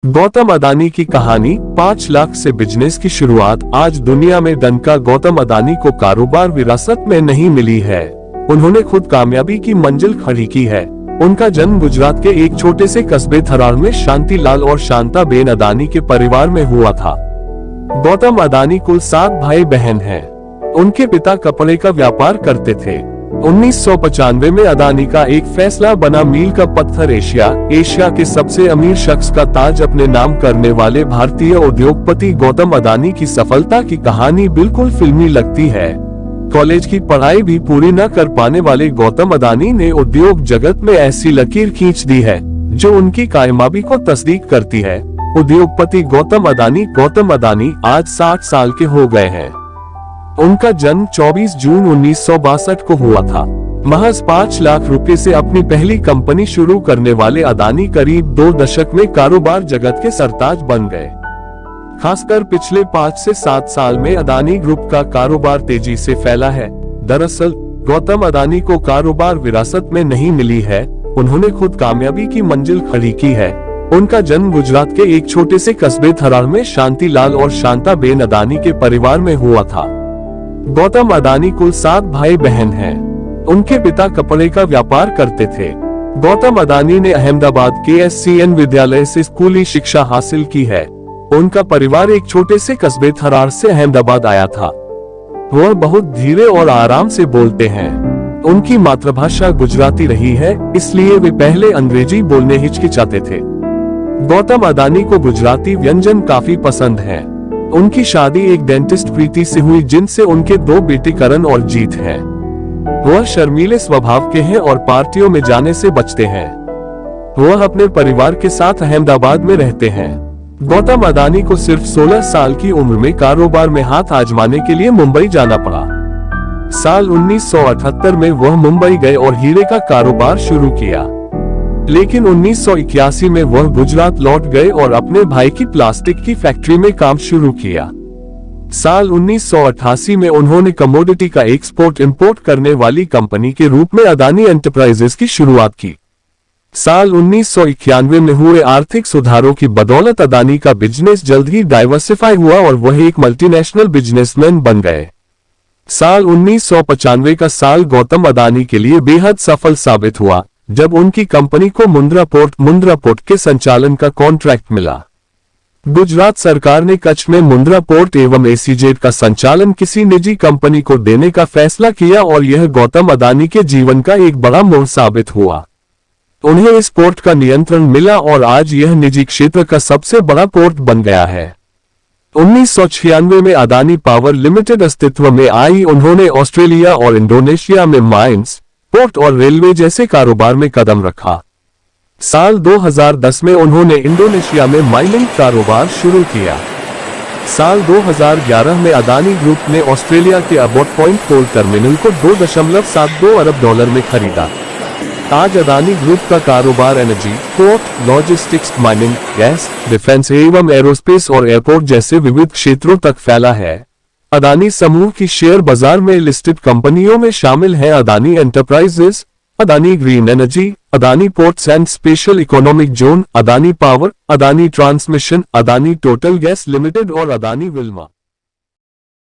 गौतम अदानी की कहानी 5 लाख से बिजनेस की शुरुआत। आज दुनिया में डंका गौतम अदानी को कारोबार विरासत में नहीं मिली है, उन्होंने खुद कामयाबी की मंजिल खड़ी की है। उनका जन्म गुजरात के एक छोटे से कस्बे थरार में शांति लाल और शांता बेन अदानी के परिवार में हुआ था। गौतम अदानी कुल 7 भाई बहन हैं। उनके पिता कपड़े का व्यापार करते थे। 1995 में अदानी का एक फैसला बना मील का पत्थर एशिया के सबसे अमीर शख्स का ताज अपने नाम करने वाले भारतीय उद्योगपति गौतम अदानी की सफलता की कहानी बिल्कुल फिल्मी लगती है। कॉलेज की पढ़ाई भी पूरी न कर पाने वाले गौतम अदानी ने उद्योग जगत में ऐसी लकीर खींच दी है जो उनकी कामयाबी को तस्दीक करती है। उद्योगपति गौतम अदानी आज 60 साल के हो गए हैं। उनका जन्म 24 जून 1962 को हुआ था। महज 5 लाख रुपए से अपनी पहली कंपनी शुरू करने वाले अदानी करीब 2 दशक में कारोबार जगत के सरताज बन गए। खासकर पिछले 5 से 7 साल में अदानी ग्रुप का कारोबार तेजी से फैला है। दरअसल गौतम अदानी को कारोबार विरासत में नहीं मिली है, उन्होंने खुद कामयाबी की मंजिल खड़ी की है। उनका जन्म गुजरात के एक छोटे से कस्बे थरार में शांति लाल और शांता बेन अदानी के परिवार में हुआ था। गौतम अदानी कुल 7 भाई बहन हैं। उनके पिता कपड़े का व्यापार करते थे। गौतम अदानी ने अहमदाबाद के SCN विद्यालय से स्कूली शिक्षा हासिल की है। उनका परिवार एक छोटे से कस्बे थरार से अहमदाबाद आया था। वह बहुत धीरे और आराम से बोलते हैं। उनकी मातृभाषा गुजराती रही है, इसलिए वे पहले अंग्रेजी बोलने हिचकिचाते थे। गौतम अदानी को गुजराती व्यंजन काफी पसंद हैं। उनकी शादी एक डेंटिस्ट प्रीति से हुई, जिनसे उनके 2 बेटे करण और जीत हैं। वह शर्मीले स्वभाव के हैं और पार्टियों में जाने से बचते हैं। वह अपने परिवार के साथ अहमदाबाद में रहते हैं। गौतम अदानी को सिर्फ 16 साल की उम्र में कारोबार में हाथ आजमाने के लिए मुंबई जाना पड़ा। साल 1978 में वह मुंबई गए और हीरे का कारोबार शुरू किया, लेकिन 1981 में वह गुजरात लौट गए और अपने भाई की प्लास्टिक की फैक्ट्री में काम शुरू किया। साल 1988 में उन्होंने कमोडिटी का एक्सपोर्ट इंपोर्ट करने वाली कंपनी के रूप में अदानी एंटरप्राइजेस की शुरुआत की। साल 1991 में हुए आर्थिक सुधारों की बदौलत अदानी का बिजनेस जल्द ही डाइवर्सिफाई हुआ और वह एक मल्टीनेशनल बिजनेसमैन बन गए। साल 1995 का साल गौतम अदानी के लिए बेहद सफल साबित हुआ, जब उनकी कंपनी को मुंद्रा पोर्ट के संचालन का कॉन्ट्रैक्ट मिला। गुजरात सरकार ने कच्छ में मुंद्रा पोर्ट एवं SEZ का संचालन किसी निजी कंपनी को देने का फैसला किया और यह गौतम अदानी के जीवन का एक बड़ा मोड़ साबित हुआ। उन्हें इस पोर्ट का नियंत्रण मिला और आज यह निजी क्षेत्र का सबसे बड़ा पोर्ट बन गया है। 1996 में अदानी पावर लिमिटेड अस्तित्व में आई। उन्होंने ऑस्ट्रेलिया और इंडोनेशिया में माइंस, पोर्ट और रेलवे जैसे कारोबार में कदम रखा। साल 2010 में उन्होंने इंडोनेशिया में माइनिंग कारोबार शुरू किया। साल 2011 में अदानी ग्रुप ने ऑस्ट्रेलिया के अबॉट पॉइंट कोल टर्मिनल को $2.72 अरब में खरीदा। आज अदानी ग्रुप का कारोबार energy, port, logistics, mining, gas, defence एवं एरोस्पेस और एयरपोर्ट जैसे विविध क्षेत्रों तक फैला है। अदानी समूह की शेयर बाजार में लिस्टेड कंपनियों में शामिल हैं Adani enterprises, Adani green energy, Adani ports and special economic zone, Adani power, Adani transmission, Adani total gas limited और अदानी विल्मा।